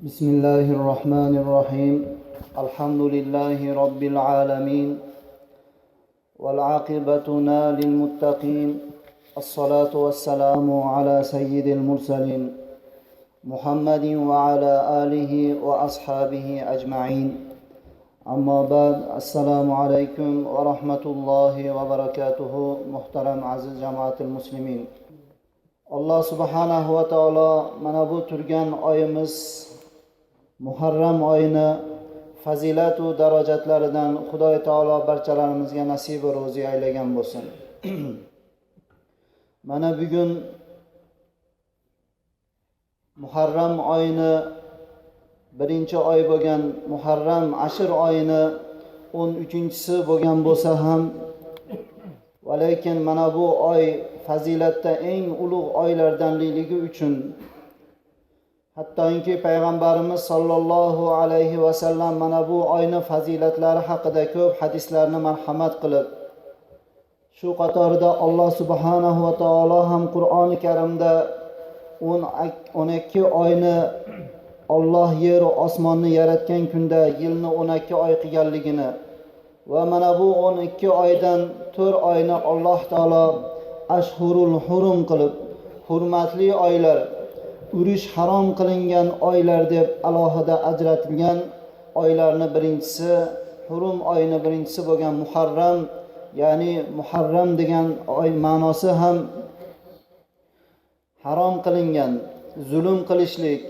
بسم الله الرحمن الرحيم الحمد لله رب العالمين والعاقبة للمتقين الصلاة والسلام على سيد المرسلين محمد وعلى آله وأصحابه أجمعين أما بعد السلام عليكم ورحمة الله وبركاته محترم عزيز جماعة المسلمين الله سبحانه وتعالى mana bu turgan oyimiz Muharram oyini fazilatu darajatlaridan Xudoy taolo barchalarimizga nasib va ro'zi aylagan bo'lsin. Mana bugun Muharram oyini birinchi oy bo'lgan Muharram Ashir oyini 13-si bo'lgan bo'lsa ham, va lekin mana bu oy fazilatda eng ulug' oylardanligi uchun hattoki payg'ambarimiz sollallohu alayhi va sallam mana bu oyni fazilatlari haqida ko'p hadislarni marhamat qilib, shu qatorida Alloh subhanahu va taolo ham Qur'oni Karimda 12 oyni Alloh yer va osmonni yaratgan kunda yilni 12 oy qilganligini va mana bu 12 oydan 4 oyni Alloh taolo ashhurul hurum qilib, hurmatli oylar, urush harom qilingan oylar deb alohida ajratilgan oylarni birinchisi, hurum oyini birinchisi bo'lgan Muharram, ya'ni Muharram degan oy ma'nosi ham harom qilingan, zulm qilishlik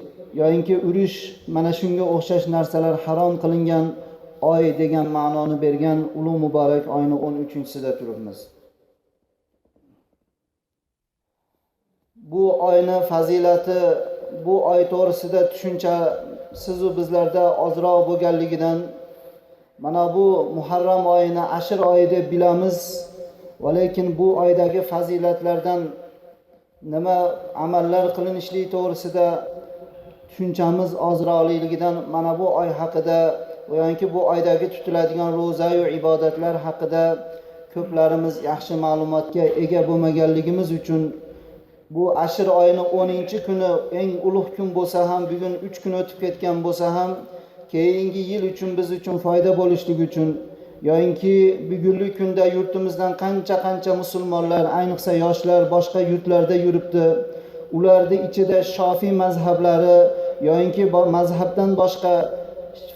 yoki urush, mana shunga o'xshash narsalar harom qilingan oy degan ma'noni bergan ulug' muborak oyni 13-sida turibmiz. Bu oyni fazilati, bu oy to'g'risida tushuncha sizu bizlarda ozroq bo'lganligidan mana bu Muharram oyini Ashir oyi deb bilamiz, va lekin bu oydagi fazilatlardan nima amallar qilinishlik to'g'risida tushunchamiz ozroqligidan mana bu oy haqida yoki bu oydagi tutiladigan ro'za va ibodatlar haqida ko'plarimiz yaxshi ma'lumotga ega bo'lmaganligimiz uchun bu Ashir oyini 10-kuni eng ulug' kun bo'lsa ham, bugun 3 kun o'tib ketgan bo'lsa ham, keyingi yil uchun biz uchun foyda bo'lishligi uchun yoki bugungi kunda yurtimizdan qancha musulmonlar, ayniqsa yoshlar boshqa yurtlarda yuribdi. Ularning ichida Shofiy mazhablari yoki mazhabdan boshqa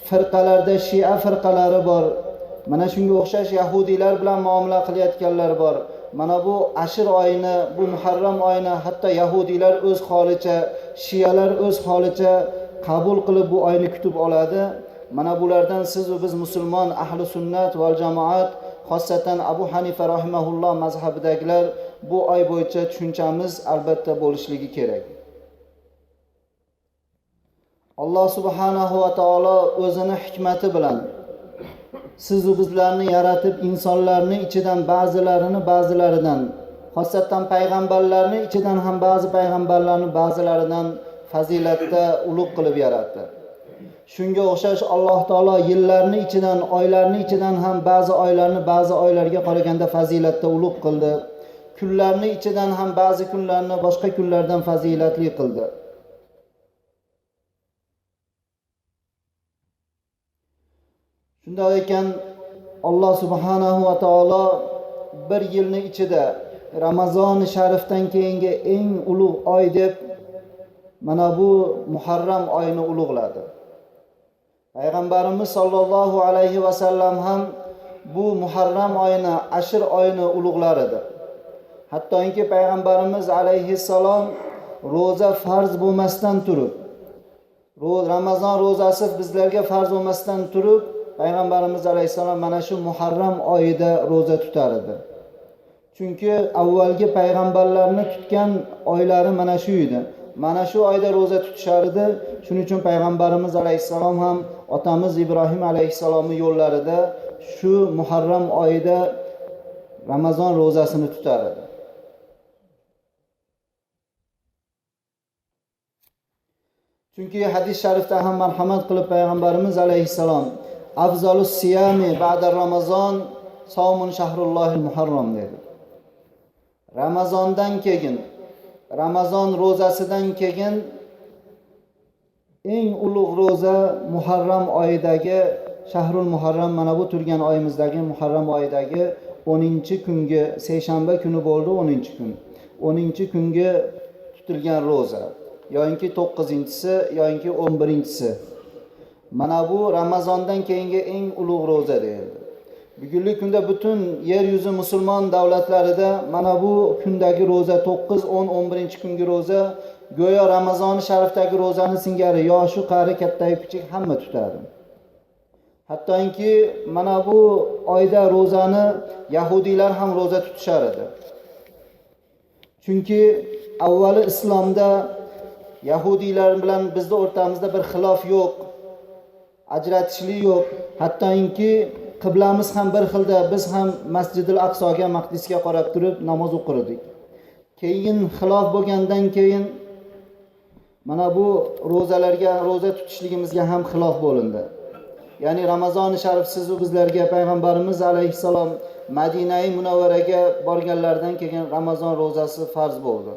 firqalarda Shia firqalari bor. Mana shunga o'xshash yahudiylar bilan muomala qilayotganlar bor. Mana bu Ashir oyini, bu Muharram oyini hatto yahudiylar o'z holicha, shiyalar o'z holicha qabul qilib bu oyni kutib oladi. Mana bulardan siz va biz musulmon ahli sunnat va jamoat, xosatan Abu Hanifa rahimahulloh mazhabidagilar bu oy bo'yicha tushunchamiz albatta bo'lishligi kerak. Alloh subhanahu va taolo o'zini hikmati bilan siz-u bizlarni yaratib, insonlarni ichidan ba'zilaridan, xosatan payg'ambarlarni ichidan ham ba'zi payg'ambarlarni ba'zilaridan fazilatda ulug' qilib yaratdi. Shunga o'xshash Alloh taolo yillarni ichidan, oylarni ichidan ham ba'zi oylarni ba'zi oylarga qaraganda fazilatda ulug' qildi. Kunlarni ichidan ham ba'zi kunlarni boshqa kunlardan fazilatli qildi. Shunday ekan Alloh subhanahu va taolo bir yilning ichida Ramazon sharifdan keyingi eng ulug' oy deb mana bu Muharram oyini ulug'ladi. Payg'ambarimiz sollallohu alayhi va sallam ham bu Muharram oyini, Ashir oyini ulug'lar edi. Hattoki payg'ambarimiz alayhissalom roza farz bo'lmasdan turib, Ramazon rozasi bizlarga farz bo'lmasdan turib, payg'ambarimiz alayhissalom mana shu Muharram oyida roza tutar edi. Chunki avvalgi payg'ambarlarni tutgan oylari mana shu edi. Mana shu oyda roza tutishar edi. Shuning uchun payg'ambarimiz alayhissalom ham otamiz Ibrohim alayhissalomning yo'llarida shu Muharram oyida Ramazon rozasini tutar edi. Chunki hadis sharifda ham marhamat qilib payg'ambarimiz alayhissalom afzalus siyami ba'da Ramazon savmun shahrullohil muharram dedi. Ramazondan keyin, Ramazon rozasidan keyin eng ulug' ro'za Muharram oyidagi Shahrul Muharram, mana bu turgan oyimizdagi Muharram oyidagi 10-kungi seshanba kuni bo'ldi, 10-kun. 10-kunga tutilgan ro'za. Yoki 9-si, yoki 11-si. Mana bu Ramazondan keyingi eng ulug' ro'za deyildi. Bugungi kunda butun yer yuzi musulmon davlatlarida mana bu kundagi ro'za 9, 10, 11-kungi ro'za go'yo Ramazon sharifdagi ro'zani singari yoshi, qari, kattayu kichik hamma tutadi. Hattoki mana bu oyda ro'zani yahudiylar ham ro'za tutishar edi. Chunki avvali islomda yahudiylar bilan bizning o'rtamizda bir xilof yo'q, ajratishlik yo'q. Hattoki qiblamiz ham bir xilda, biz ham Masjidil Aqsoga, Maqdisga qarab turib namoz o'qirdik. Keyin xilof bo'lgandan keyin mana bu ro'za tutishligimizga ham xilof bo'lindi. Ya'ni Ramazon sharif sizu bizlarga payg'ambarimiz alayhissalom Madinai Munavvaraga borganlardan keyin Ramazon ro'zasi farz bo'ldi.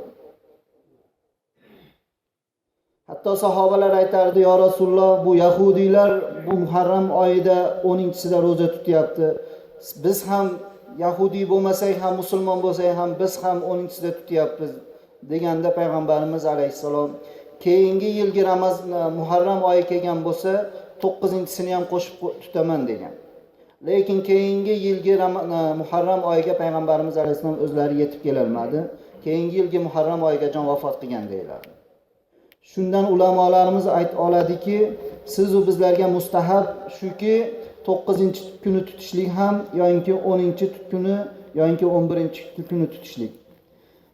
Hatto sahobalar aytardi: "Ya Rasululloh, bu yahudiylar bu Muharram oyida 10-sida ro'za tutyapti. Biz ham yahudiy bo'lmasak ham, musulmon bo'lsak ham biz ham 10-sida tutyapmiz." deganda payg'ambarimiz alayhissalom keyingi yilgi Muharram oyi kelgan bo'lsa 9-sini ham qo'shib tutaman degan. Lekin keyingi yilgi Muharram oyiga payg'ambarimiz alayhissalom o'zlari yetib kelolmadi. Keyingi yilgi Muharram oyiga jon vafot qilgan deyiladi. Shundan ulamolarimiz aytib oladiki, siz u bizlarga mustahab shuki 9-kuni tutishlik ham yoki 10-kuni yoki 11-kuni tutishlik.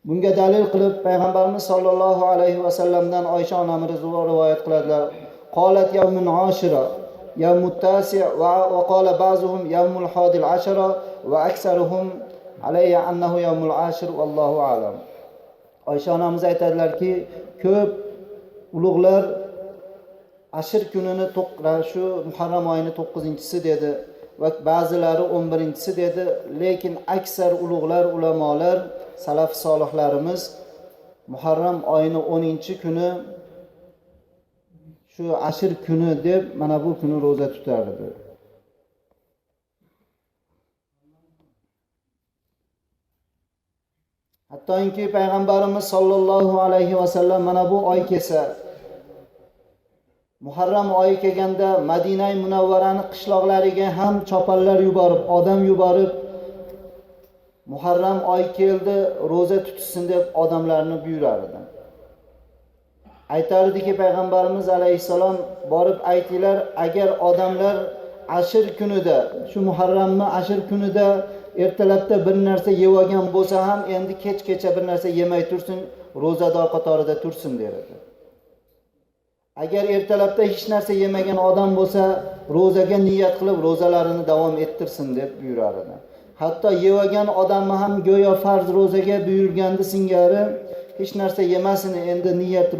Bunga dalil qilib payg'ambarimiz sollallohu alayhi va sallamdan Oysha onamiz rivoyat qiladilar. Qolat yawmun ashira, yawmut tasi' va qala ba'zuhum yawmul hadil ashara va aksaruhum alayya annahu yawmul ashir vallohu a'lam. Oysha onamiz aytadilarki, ko'p ulug'lar Ashir kunini shu Muharram oyining 9-si dedi va ba'zilari 11-si dedi. Lekin aksar ulug'lar, ulamolar, salaf solihlarimiz Muharram oyining 10-kuni shu Ashir kuni deb mana bu kuni ro'za tutardi. Hattoki payg'ambarimiz sollallohu alayhi va sallam mana bu oy kelsa, Muharram oyi kelganda Madinai Munavvarani qishloqlariga ham choparlar yuborib, odam yuborib, Muharram oyi keldi, ro'za tutishsin deb odamlarni buyurardi. Aytardiki payg'ambarimiz alayhissalom, borib aytinglar, agar odamlar Ashir kunida, shu Muharramning Ashir kunida ertalabda bir narsa yeb olgan bo'lsa ham endi kechgacha bir narsa yemay tursin, ro'zador qatorida tursin derdi. Agar ertalabda hech narsa yemagan odam bo'lsa, ro'zaga niyat qilib ro'zalarini davom ettirsin deb buyurar edi. Hatto yevagan odamni ham go'yo farz ro'zaga buyurganda singari hech narsa yemasin, endi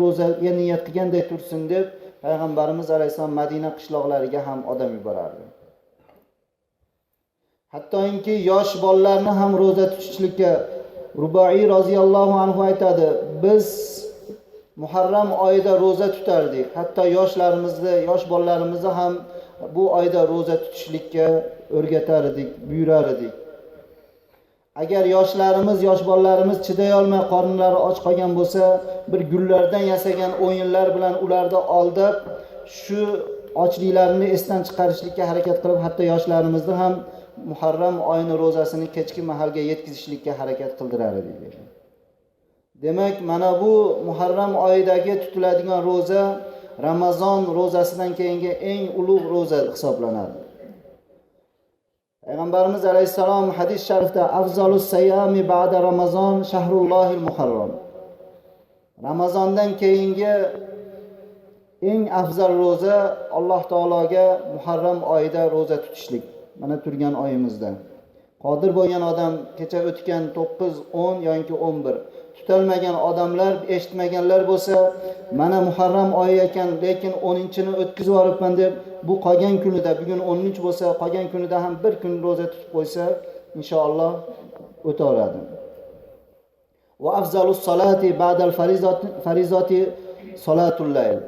ro'zaga niyat qilganday tursin deb payg'ambarimiz alayhisalom Madina qishloqlariga ham odam yuborardi. Hattoki yosh bolalarni ham ro'za tutishlikka Rubai roziyallohu anhu aytadi, biz Muharram oyida ro'za tutardik. Hatto yosh bolalarimizni ham bu oyda ro'za tutishlikka o'rgatar edik, buyurar edik. Agar yosh bolalarimiz chiday olmay qornlari och qolgan bo'lsa, bir gullardan yasagan o'yinlar bilan ularni aldab, shu ochliklarini esdan chiqarishlikka harakat qilib, hatto yoshlarimizni ham Muharram oyining ro'zasini kechki mahalga yetkazishlikka harakat qildirar edik. Demak, mana bu Muharram oyidagi tutiladigan ro'za Ramazon ro'zasidan keyingi eng ulug' ro'za hisoblanadi. Payg'ambarimiz alayhissalom hadis sharifda afzalus sayami ba'da Ramazon shahrullohil muharram. Ramazondan keyingi eng afzal ro'za Alloh taologa Muharram oyida ro'za tutishlik. Mana turgan oyimizda. Qodir bo'lgan odam kecha o'tgan 9, 10 yoki 11 tutalmagan odamlar, eshitmaganlar bo'lsa, mana Muharram oyi ekan, lekin 10-ni o'tkazib yoribman deb bu qolgan kunida, bugun 10 bo'lsa, qolgan kunida ham bir kun ro'za tutib qo'ysa, inshaalloh o'taveradi. Va afzalus salati ba'dal farizati salatul layl.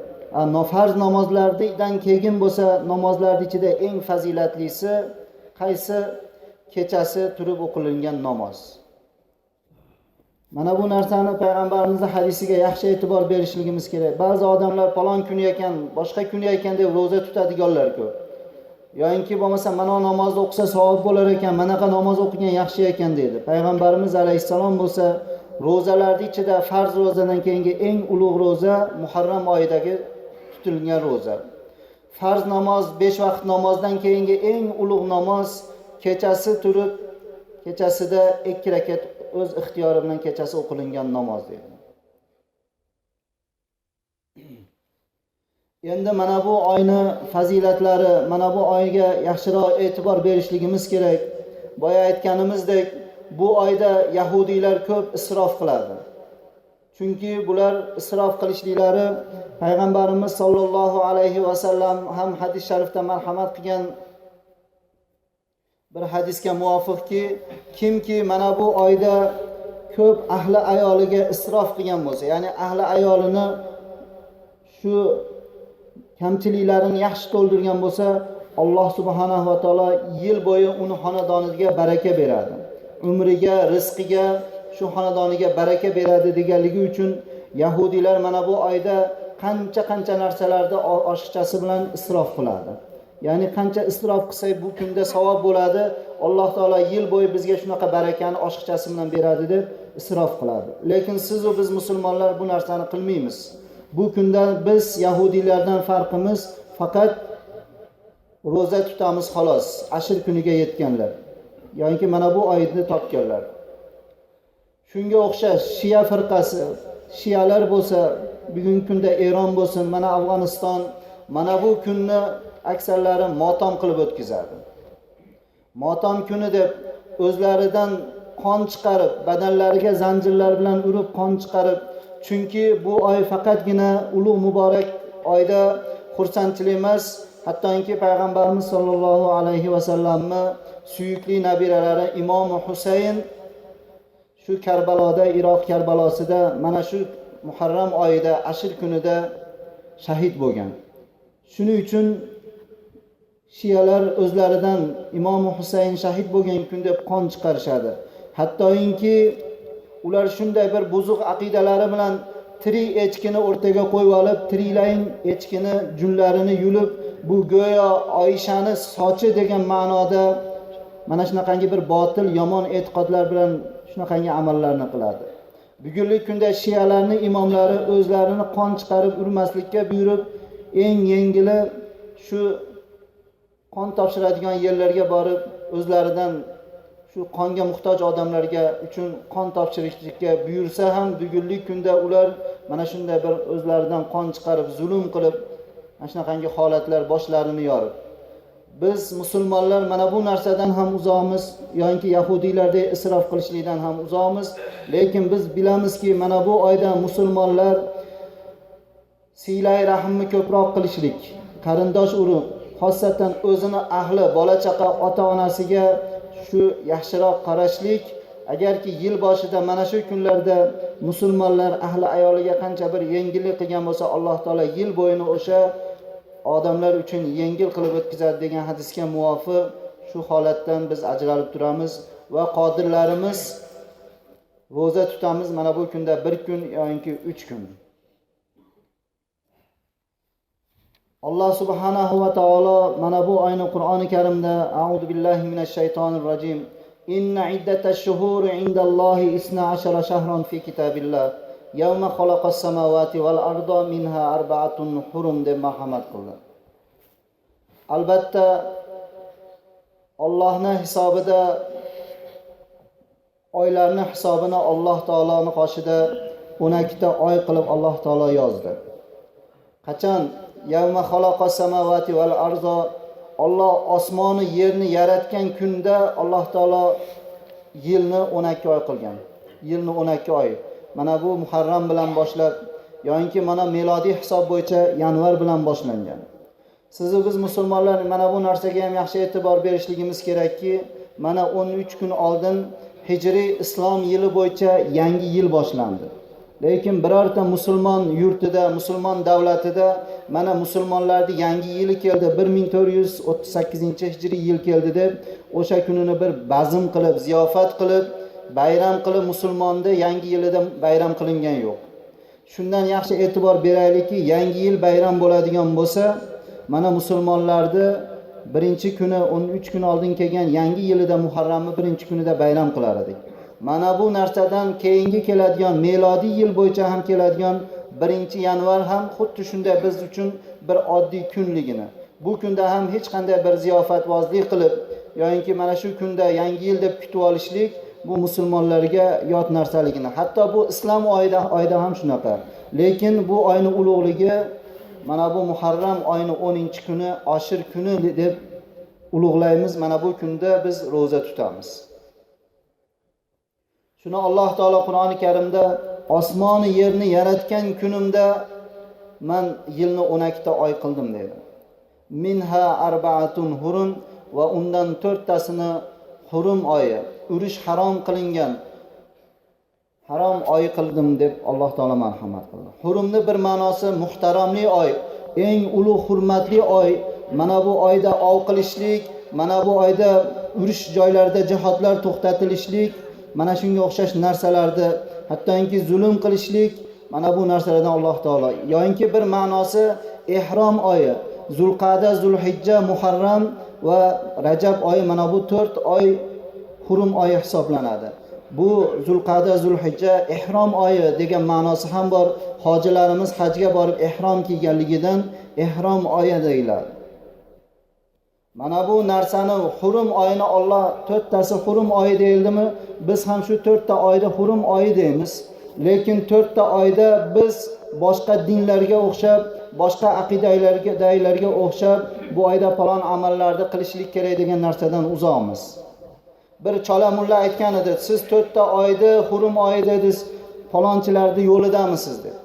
farz namozlardan keyin bo'lsa, namozlar ichida eng fazilatlisi qaysi? Kechasi turib o'qilingan namoz. Mana bu narsani payg'ambarimizning hadisiga yaxshi e'tibor berishligimiz kerak. Ba'zi odamlar falon kuni ekan, boshqa kuni ekan deb roza tutadiganlar ko'p. Yo'inki bo'lmasa mana namozni o'qisa savob bo'lar ekan, manaqa namoz o'qigan yaxshi ekan deydi. Payg'ambarimiz alayhissalom bo'lsa, rozalarning ichida farz rozadan keyingi eng ulug' roza Muharram oyidagi tutilgan roza. Farz namoz 5 vaqt namozdan keyingi eng ulug' namoz kechasi turib, kechasida 2 rakat o'z ixtiyori bilan kechasi o'qilingan namoz deydi. Endi mana bu oyni fazilatlari, mana bu oyga yaxshiroq e'tibor berishligimiz kerak. Boya aytganimizdek, bu oyda yahudiylar ko'p isrof qiladi. Chunki bular isrof qilishliklari payg'ambarimiz sollallohu alayhi va sallam ham hadis sharifda marhamat qilgan bir hadisga muvofiqki, kimki mana bu oyda ko'p ahli ayoliga isrof qilgan bo'lsa, ya'ni ahli ayolini shu kamchiliklarini yaxshi to'ldirgan bo'lsa, Alloh subhanahu va taolo yil bo'yi uni xonadoniga baraka beradi. Umriga, rizqiga, shu xonadoniga baraka beradi deganligi uchun yahudiylar mana bu oyda qancha narsalarda oshiqchasi bilan isrof qiladi. Ya'ni qancha isrof qilsak bu kunda savob bo'ladi, Alloh taolo yil bo'yi bizga shunaqa barakani oshiqchasi bilan beradi deb isrof qiladi. Lekin siz va biz musulmonlar bu narsani qilmaymiz. Bu kunda biz yahudiylardan farqimiz faqat roza tutamiz xolos, ashr kuniga yetganlar. Yoki mana bu oyni topganlar. Shunga o'xshash Shia firqasi, Shialar bo'lsa, bugungi kunda Eron bo'lsin, mana Afg'oniston, mana bu kunni aksarlari motam qilib o'tkazadi. Motam kuni deb o'zlaridan qon chiqarib, badanlariga zanjirlar bilan urib qon chiqarib, chunki bu oy faqatgina ulug' muborak oyda xursandchilik emas, hattoki payg'ambarimiz sollallohu alayhi va sallamning suyukli nabiralari Imom Husayn shu Karbaloda, Iroq Karbalosida mana shu Muharram oyida, ashr kunida shahid bo'lgan. Shuning uchun Shialar o'zlaridan Imom Husayn shahid bo'lgan kun deb qon chiqarishadi. Hattoki ular shunday bir buzuq aqidalari bilan tirik echkini o'rtaga qo'yib olib, tiriklayin echkini junlarini yulib, bu go'yo Oyishani sochi degan ma'noda mana shunaqangi bir botil, yomon e'tiqodlar bilan shunaqangi amallarni qiladi. Bugungi kunda Shialarning imomlari o'zlarini qon chiqarib urmaslikka buyurib, eng yengili shu qon topshiradigan yerlarga borib, o'zlaridan shu qonga muhtoj odamlarga uchun qon topshirishlikka buyursa ham, bugungi kunda ular mana shunday bir o'zlaridan qon chiqarib, zulm qilib, mana shunaqangi holatlar boshlarini yorib. Biz musulmonlar mana bu narsadan ham uzoqmiz, yoki yahudiylardek isrof qilishlikdan ham uzoqmiz, lekin biz bilamizki, mana bu oyda musulmonlar silay rahmni ko'proq qilishlik, qarindosh urug', xosatan o'zini ahli, bola-chaqa, ota-onasiga shu yaxshiroq qarashlik. Agarki yil boshida mana shu kunlarda musulmonlar ahli ayoliga qancha bir yengillik qilgan bo'lsa, Alloh taolo yil bo'yini o'sha odamlar uchun yengil qilib o'tkazadi degan hadisga muvofiq shu holatdan biz ajralib turamiz va qodirlarimiz roza tutamiz mana bu kunda 1 kun yoki 3 kun. Alloh subhanahu va taolo mana bu oyni Qur'oni Karimda a'udhu billahi minash shaytonir rojim inna iddatash shuhuri indallohi 12 shahran fi kitabillah yawma khalaqas samawati wal arda minha arba'atun hurum deb marhamat qildi. Albatta Allohning hisobida oylarning hisobini Alloh taoloning qoshida 12 ta oy qilib Alloh taolo yozdi. Qachon yawma khalaqas samawati wal arda Alloh osmonni yerni yaratgan kunda Alloh taolo yilni 12 oy qilgan. Yilni 12 oy. Mana bu Muharram bilan boshlab, yoki mana melodiy hisob bo'yicha yanvar bilan boshlangan. Siz va biz musulmonlar mana bu narsaga ham yaxshi e'tibor berishligimiz kerakki, mana 13 kun oldin Hijriy islom yili bo'yicha yangi yil boshlandi. Lekin birorta musulmon yurtida, musulmon davlatida mana musulmonlarning yangi yili keldi, 1438-hijriy yil keldi deb o'sha kunini bir bazm qilib, ziyofat qilib, bayram qilib musulmonni yangi yilida bayram qilingan yo'q. Shundan yaxshi e'tibor beraylikki, yangi yil bayram bo'ladigan bo'lsa, mana musulmonlarni birinchi kuni 13 kun oldin kelgan yangi yilida Muharramni birinchi kunida bayram qilar edik. Mana bu narsadan keyingi keladigan melodiy yil bo'yicha ham keladigan 1-yanvar ham xuddi shunday biz uchun bir oddiy kunligini. Bu kunda ham hech qanday bir ziyofatvozlik qilib, yoki mana shu kunda yangi yil deb kutib olishlik bu musulmonlarga yot narsaligini. Hatto bu islom oyida ham shunaqa. Lekin bu oyning ulug'ligi mana bu Muharram oyining 10-kuni, Oshir kuni deb ulug'laymiz. Mana bu kunda biz roza tutamiz. Shuni Alloh taolo Qur'oni Karimda osmonni yerni yaratgan kunimda men yilni 12 ta oy qildim dedi. Minha arba'atun hurum va undan 4 tasini hurum oyi, urush harom qilingan harom oy qildim deb Alloh taolo marhamat qildi. Hurumni bir ma'nosi muhtaramli oy, eng ulug' hurmatli oy. Mana bu oyda ov qilishlik, mana bu oyda urush joylarida jihodlar to'xtatilishlik, mana shunga o'xshash narsalarni, hattoki zulm qilishlik, mana bu narsalardan Alloh taolo. Yo'inki bir ma'nosi ihrom oyi, Zulqa'da, Zulhijja, Muharram va Rajab oyi, mana bu 4 oy hurum oyi hisoblanadi. Bu Zulqa'da, Zulhijja ihrom oyi degan ma'nosi ham bor. Hojilarimiz hajga borib ihrom kiyganligidan ihrom oyi deyiladi. Mana bu narsani hurum oyini Alloh 4 tasi hurum oyi deyildimi? Biz ham shu 4 ta oyda hurum oyi deymiz. Lekin 4 ta oyda biz boshqa dinlarga o'xshab, boshqa aqidalarga o'xshab bu oyda falon amallarni qilishlik kerak degan narsadan uzoqmiz. Bir chola mulla aytgan edi, siz 4 ta oyda hurum oyi dedingiz, falonchilarning yo'lidamisiz deb.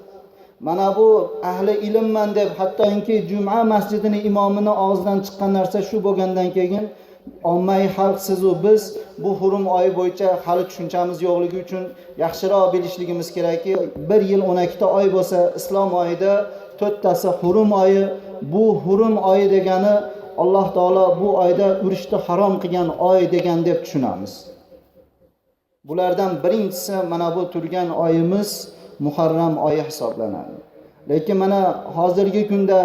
Mana bu ahli ilmman deb, hattoki Juma masjidining imomini og'zidan chiqqan narsa shu bo'lgandan keyin ommaviy xalq sizu biz bu hurum oyi bo'yicha hali tushunchamiz yo'qligi uchun yaxshiroq bilishligimiz kerakki, 1 yil 12 ta oy bo'lsa, islom oyida 4 tasi hurum oyi. Bu hurum oyi degani Alloh taolo bu oyda urushni harom qilgan oy degan deb tushunamiz. Bulardan birinchisi mana bu turgan oyimiz Muharram oyi hisoblanadi. Lekin mana hozirgi kunda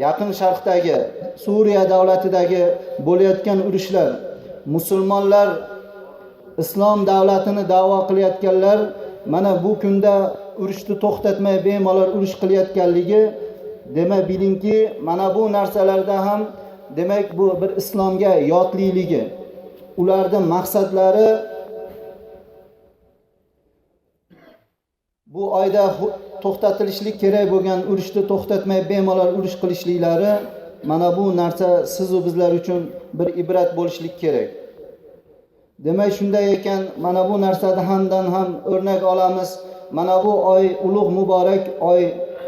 Yaqin Sharqdagi, Suriya davlatidagi bo'layotgan urushlar, musulmonlar islom davlatini da'vo qilayotganlar mana bu kunda urushni to'xtatmay bemalol urush qilayotganligi, demak bilingki, mana bu narsalarda ham demak bu bir islomga yotliligi. Ularning maqsadlari bu oyda to'xtatilishlik kerak bo'lgan urushni to'xtatmay bemalol urush qilishliklari, mana bu narsa siz va bizlar uchun bir ibrat bo'lishlik kerak. Demak shunday ekan, mana bu narsada hamdan ham o'rnak olamiz. Mana bu oy ulug' muborak oy,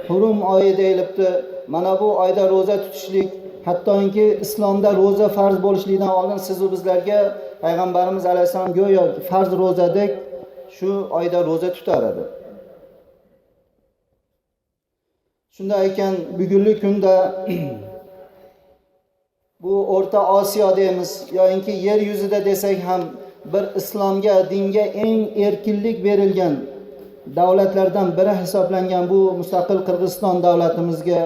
hurum oyi deyilibdi. Mana bu oyda roza tutishlik, hattoki islomda roza farz bo'lishligidan oldin siz va bizlarga payg'ambarimiz alayhisalom go'yo farz ro'zadek shu oyda roza tutar edi. Shunday ekan, bugungi kunda bu O'rta Osiyo deymiz, yoki yer yuzida desak ham bir islomga, dinga eng erkinlik berilgan davlatlardan biri hisoblangan bu mustaqil Qirg'iziston davlatimizga,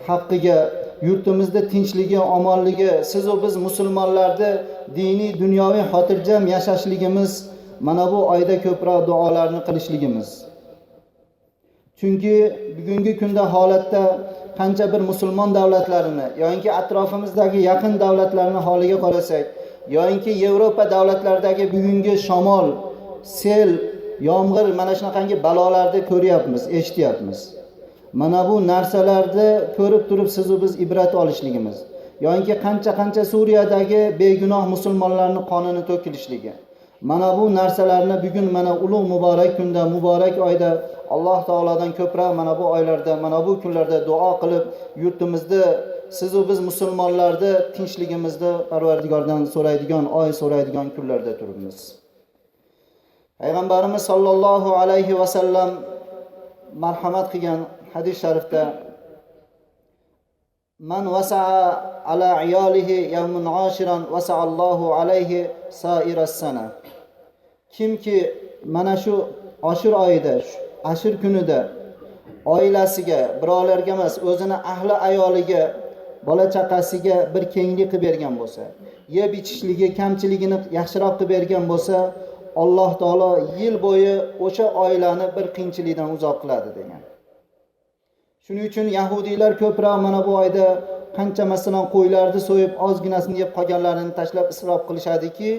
haqqiga, yurtimizda tinchligi, omonligi, siz va biz musulmonlarda diniy, dunyoviy xotirjam yashashligimiz, mana bu oyda ko'proq duolarni qilishligimiz. Chunki bugungi kunda holatda qancha bir musulmon davlatlarini yoki atrofimizdagi yaqin davlatlarni holiga qarasak, yoki Yevropa davlatlaridagi bugungi shamol, sel, yomg'ir mana shunaqangi balolarni ko'ryapmiz, eshityapmiz. Mana bu narsalarni ko'rib turib siz va biz ibrat olishligimiz, yoki qancha Suriyadagi begunoh musulmonlarning qonini to'kilishligi. Mana bu narsalarni bugun mana ulug' muborak kunda, muborak oyda Alloh taolodan ko'proq mana bu oylarda, mana bu kunlarda duo qilib, yurtimizda siz va biz musulmonlarda tinchligimizni Parvardigordan so'raydigan oy, so'raydigan kunlarda turibmiz. Payg'ambarimiz sollallohu alayhi va sallam marhamat qilgan hadis sharifda man wasa'a ala iyalihi yawmun ashiran wasa'allohu alayhi sa'iras sana. Kimki mana shu Ashur oyida, Ashur kunida oilasiga, birovlarga emas, o'zini ahli ayoliga, bola chaqasiga bir kenglik qilib bergan bo'lsa, yeb ichishligi, kamchiligini yaxshiroq qilib bergan bo'lsa, Alloh taolo yil bo'yi o'sha oilani bir qiyinchilikdan uzoq qiladi degan. Shuning uchun yahudiylar ko'proq mana bu oyda qancha masalan qo'ylarni so'yib, ozginasini yeb qolganlarini tashlab isrof qilishadiki,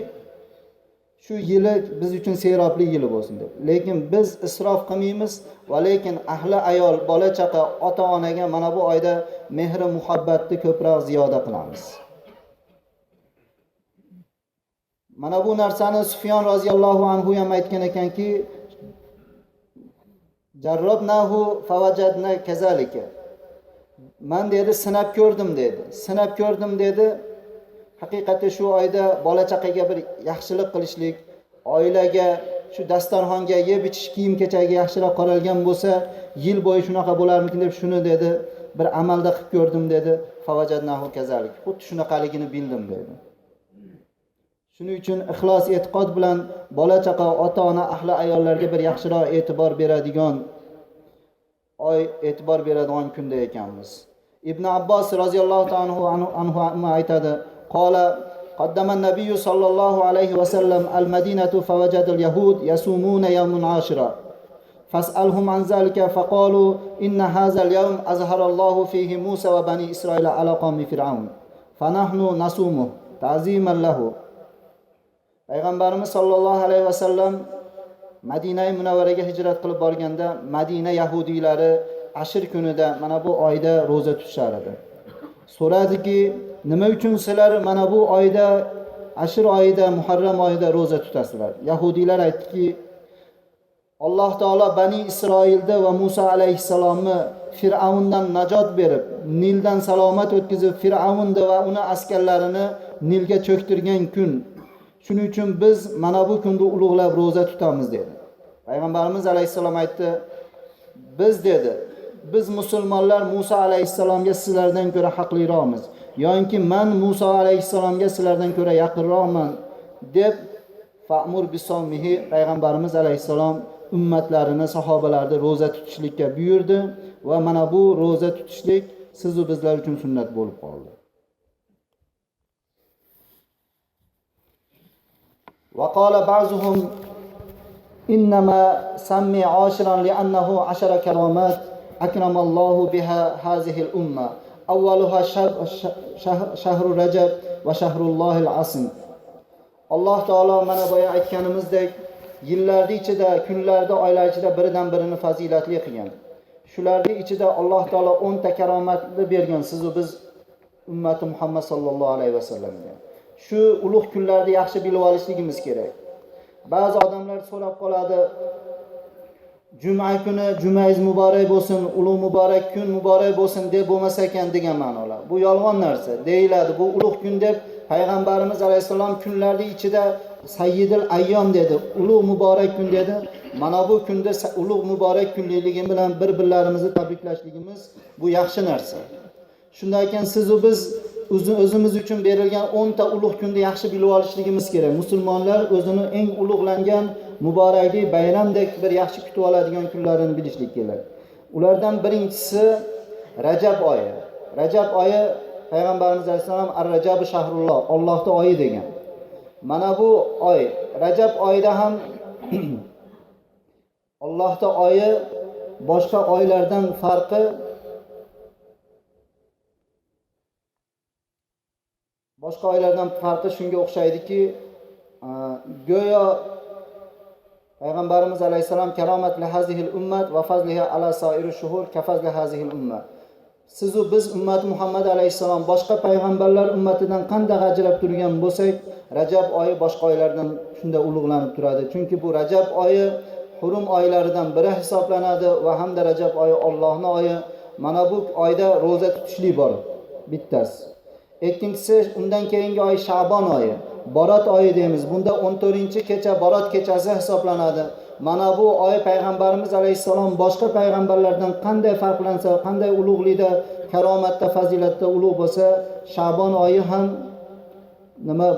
shu yili biz uchun serobli yili bo'lsin deb. Lekin biz isrof qilmaymiz va lekin ahli ayol, bola chaqa, ota-onaga mana bu oyda mehr muhabbatni ko'proq ziyoda qilamiz. Mana bu narsani Sufyon roziyallohu anhu ham aytgan ekanki, jarrobnahu favajadna kazalika. Men dedi sinab ko'rdim dedi. Sinab ko'rdim dedi. Haqiqatda shu oyda bola chaqaga bir yaxshilik qilishlik, oilaga, shu dasturxonga, yeb ichish, kiyim-kechaga yaxshiroq qaralgan bo'lsa, yil bo'yi shunaqa bo'larmikin deb shuni dedi, bir amalda qilib ko'rdim dedi. Favajadnahu kazalik. Xuddi shunaqaligini bildim dedi. Shuning uchun ixlos e'tiqod bilan bola chaqa, ota-ona, ahli ayollarga bir yaxshiroq e'tibor beradigan e'tibor beradigan kunda ekanmiz. Ibn Abbos roziyallohu anhu aytadi: قال قدم النبي صلى الله عليه وسلم المدينة فوجد اليهود يصومون يوم عاشوراء فاسألهم عن ذلك فقالوا إن هذا اليوم أظهر الله فيه موسى وبني إسرائيل على قوم فرعون فنحن نصومه تعظيما له. Payg'ambarimiz sollallohu alayhi vasallam Madina Munavvaraga hijrat qilib borganda Madina yahudiylari Ashir kunida mana bu oyda roza tutishar edi. So'radiki, nima uchun sizlar mana bu oyda, Ashir oyida, Muharram oyida roza tutasizlar? Yahudiylar aytdiki, Alloh taolo Bani Isroilda va Musa alayhissalomni Fir'avndan najot berib, Nildan salomat o'tkazib, Fir'avnni va uni askarlarini Nilga cho'ktirgan kun. Shuning uchun biz mana bu kunda ulug'lab roza tutamiz dedi. Payg'ambarimiz alayhissalom aytdi, biz musulmonlar Musa alayhissalomga sizlardan ko'ra haqliroqmiz. Yo'inki men Musa alayhissalomga sizlardan ko'ra yaqinroqman deb fa'mur bisawmihi Payg'ambarimiz alayhissalom ummatlarini, sahobalarni roza tutishlikka buyurdi va mana bu roza tutishlik siz va bizlar uchun sunnat bo'lib qoldi. وقال بعضهم إنما سمي عاشرا لأنه 10 كرامات أكرم الله بها هذه الأمة أولها شهر رجب وشهر الله العظيم. Alloh taolo mana boya aytganimizdek yillarning ichida, kunlarda, oylar ichida biridan birini fazilatli qilgan. Shularning ichida Alloh taolo 10 ta karomatni bergan siz va biz ummati Muhammad sallallohu alayhi vasallamga. Shu ulug' kunlarni yaxshi bilib olishligimiz kerak. Ba'zi odamlar so'rab qoladi, juma kuni jumangiz muborak bo'lsin, ulug' muborak kun muborak bo'lsin deb bo'lmas ekan degan ma'nolar. Bu yolg'on narsa. Deyiladi, bu ulug' kun deb Payg'ambarimiz alayhisalom kunlarning ichida sayyidil ayyom dedi, ulug' muborak kun dedi. Mana bu kunda ulug' muborak kunligi bilan bir-birlarimizni tabriklashligimiz bu yaxshi narsa. Shunday ekan siz va biz o'zimiz uchun berilgan 10 ta ulug' kunni yaxshi bilib olishligimiz kerak. Musulmonlar o'zini eng ulug'langan muborakli bayramdek bir yaxshi kutib oladigan kunlarini bilishlik kerak. Ulardan birinchisi Rajab oyi. Rajab oyi Payg'ambarimiz alayhisalom ar-Rajabu shahrulloh, Allohning oyi degan. Mana bu oy, Rajab oyida ham Allohning oyi boshqa oylardan farqi shunga o'xshaydiki, go'yo Payg'ambarimiz alayhisalom karomat li hazihil ummat va fazliha ala sairi shuhur ka fazli hazihil ummat. Siz va biz ummat Muhammad alayhisalom boshqa payg'ambarlar ummatidan qanday ajrab turgan bo'lsak, Rajab oyi boshqa oylardan shunda ulug'lanib turadi. Chunki bu Rajab oyi hurum oylaridan biri hisoblanadi va hamda Rajab oyi Allohning oyi. Mana bu oyda roza tutishlik bor, bittasi. Ikkinchisi undan keyingi oy Sha'bon oyi, Borat oyi deymiz. Bunda 14-kecha Borat kechasi hisoblanadi. mana bu oy payg'ambarimiz alayhissalom boshqa payg'ambarlardan qanday farqlansa, qanday ulug'likda, karomatda, fazilatda ulug' bo'lsa, Sha'bon oyi ham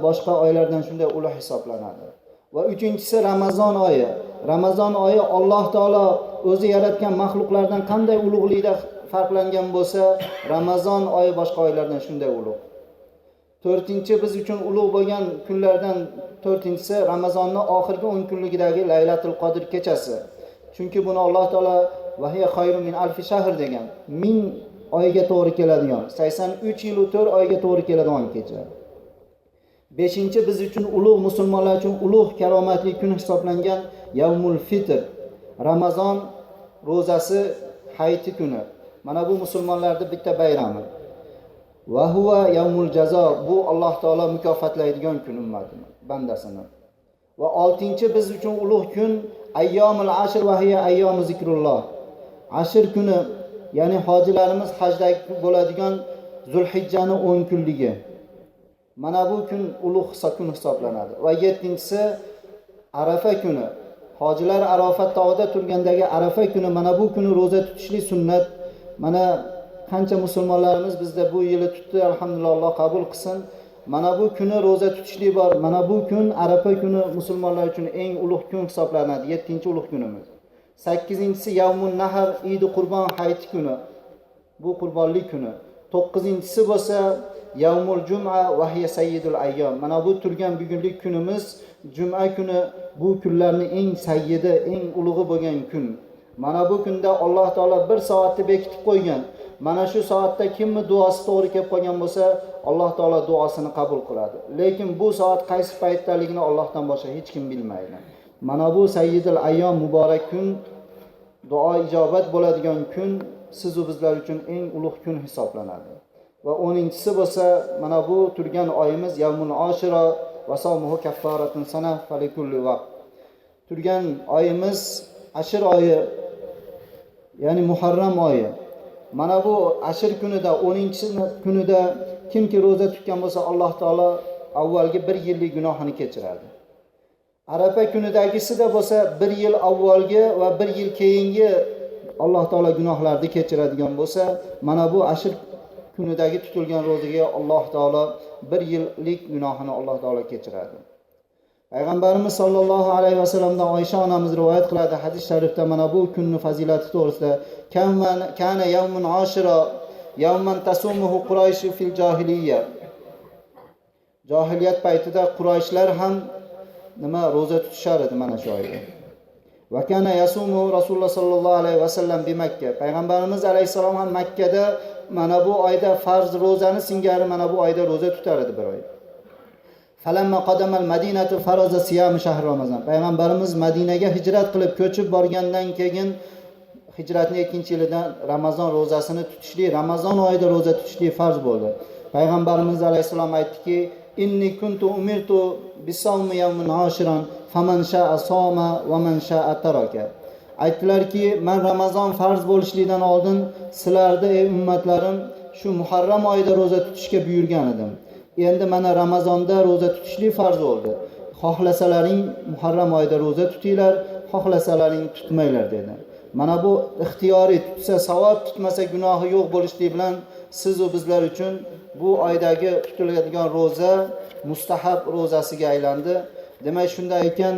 boshqa oylardan shunday ulug' hisoblanadi. Va uchinchisi Ramazon oyi. Ramazon oyi Alloh taolo o'zi yaratgan maxluqlardan qanday ulug'likda farqlangan bo'lsa, Ramazon oyi boshqa oylardan shunday ulug'. To'rtinchi biz uchun ulug' bo'lgan kunlardan to'rtinchisi Ramazonning oxirgi 10 kunligidagi Laylatul Qadr kechasi. Chunki buni Alloh taolo vahiya xayrun min alfi shahr degan. 1000 oyga to'g'ri keladigan, 83 yil 4 oyga to'g'ri keladigan kecha. Beshinchi biz uchun ulug', musulmonlar uchun ulug' karomatli kun hisoblangan Yawmul Fitr. Ramazon ro'zasi hayiti kuni. Mana bu musulmonlarning bitta bayrami. Va huwa yawmul jazo. Bu Alloh taolo mukofotlaydigan kun ummatini, bandasini. Va oltinchi biz uchun ulug' kun ayyomul ashr va hiya ayyomu zikrulloh. Ashr kuni, ya'ni hojilarimiz hajdagi bo'ladigan Zulhijjaning 10 kunligi. Mana bu kun ulug' kun hisoblanadi. Va yettinchisi Arafa kuni. Hojilar Arafat tog'ida turgandagi Arafa kuni, mana bu kuni roza tutishlik sunnat. Mana qancha musulmonlarimiz bizda bu yili tutdi, alhamdulillah, Alloh qabul qilsin. Mana bu kuni roza tutishlik bor. Mana bu kun Arafa kuni musulmonlar uchun eng ulug' kun hisoblanadi, 7-ulug' kunimiz. 8-si Yawmun Nahr, Eid Qurbon hayiti kuni. Bu qurbonlik kuni. 9-si bo'lsa Yawmul Jum'a va hiya sayyidul ayyam. Mana bu turgan bugunlik kunimiz Juma kuni, bu kunlarning eng sayyidi, eng ulug'i bo'lgan kun. Mana bu kunda Alloh taolo 1 soatni bekitib qo'ygan. Mana shu soatda kimni duosi to'g'ri kelib qolgan bo'lsa, Alloh taolo duosini qabul qiladi. Lekin bu soat qaysi paytdaligini Allohdan boshqa hech kim bilmaydi. Mana bu sayyidul ayyam muborak kun, duo ijobat bo'ladigan kun siz va bizlar uchun eng ulug' kun hisoblanadi. Va 10-si bo'lsa, mana bu turgan oyimiz Yawmul Ashira va sawmuhu kaffaratun sana falikulli vaqt. Turgan oyimiz Ashr oyi, ya'ni Muharram oyi. Mana bu Ashr kunida, 10-kunida kimki roza tutgan bo'lsa, Alloh taolo avvalgi 1 yillik gunohini kechiradi. Arafa kunidagisida bo'lsa 1 yil avvalgi va 1 yil keyingi Alloh taolo gunohlarni kechiradigan bo'lsa, mana bu Ashr kunidagi tutilgan ro'zaga Alloh taolo 1 yillik gunohini Alloh taolo kechiradi. Payg'ambarimiz sollallohu alayhi vasallamdan Oysha onamiz rivoyat qiladi hadis sharifda, mana bu kunning fazilati to'g'risida: kana yawmun ashira yawman tasumuhu Quraysh fil jahiliyya. Jahiliyat paytida Qurayshlar ham roza tutishar edi mana shu oyda. Va kana yasumu Rasululloh sollallohu alayhi vasallam bi Makka. Payg'ambarimiz alayhisalom ham Makka da mana bu oyda farz ro'zani singari mana bu oyda roza tutar edi bir oy. Falamma qadamal Madinatu faraza siyam shahr Ramazon. Payg'ambarimiz Madinaga hijrat qilib ko'chib borgandan keyin hijratning 2-yilidan Ramazon ro'zasini tutishlik, Ramazon oyida roza tutishlik farz bo'ldi. Payg'ambarimiz alayhisalom aytdiki: "Inni kuntu umirtu bisawmi yawmin ashiran faman sha'a soma va man sha'a taraka." Aytdilarki, men Ramazon farz bo'lishligidan oldin sizlarga ey ummatlarim shu Muharram oyida roza tutishga buyurgan edim. Endi mana Ramazonda roza tutishlik farz bo'ldi. Xohlasalaring Muharram oyida roza tutinglar, xohlasalaring tutmanglar dedi. Mana bu ixtiyoriy, tutsa savob, tutmasa gunohi yo'q bo'lishligi bilan siz va bizlar uchun bu oydagi tutiladigan roza mustahab ro'zasiga aylandi. Demak, shunday ekan,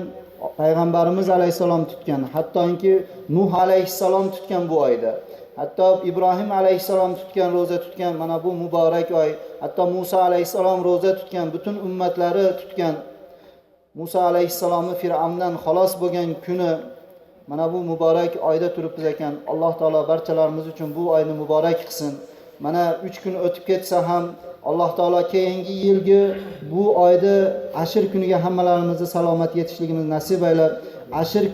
payg'ambarimiz alayhisalom tutgan, hattoki Nuh alayhisalom tutgan bu oyda. Hatto Ibrohim alayhisalom tutgan, roza tutgan, mana bu muborak oy. Hatto Musa alayhisalom roza tutgan, butun ummatlari tutgan. Musa alayhisalomni Fir'avndan xalos bo'lgan kuni mana bu muborak oyda turibmiz ekan. Alloh taolo barchalarimiz uchun bu oyni muborak qilsin. Mana 3 kun o'tib ketsa ham Alloh taolo keyingi yilgi bu oyda Ashr kuniga hammalarimizni salomat yetishligimizni nasib aylab, Ashr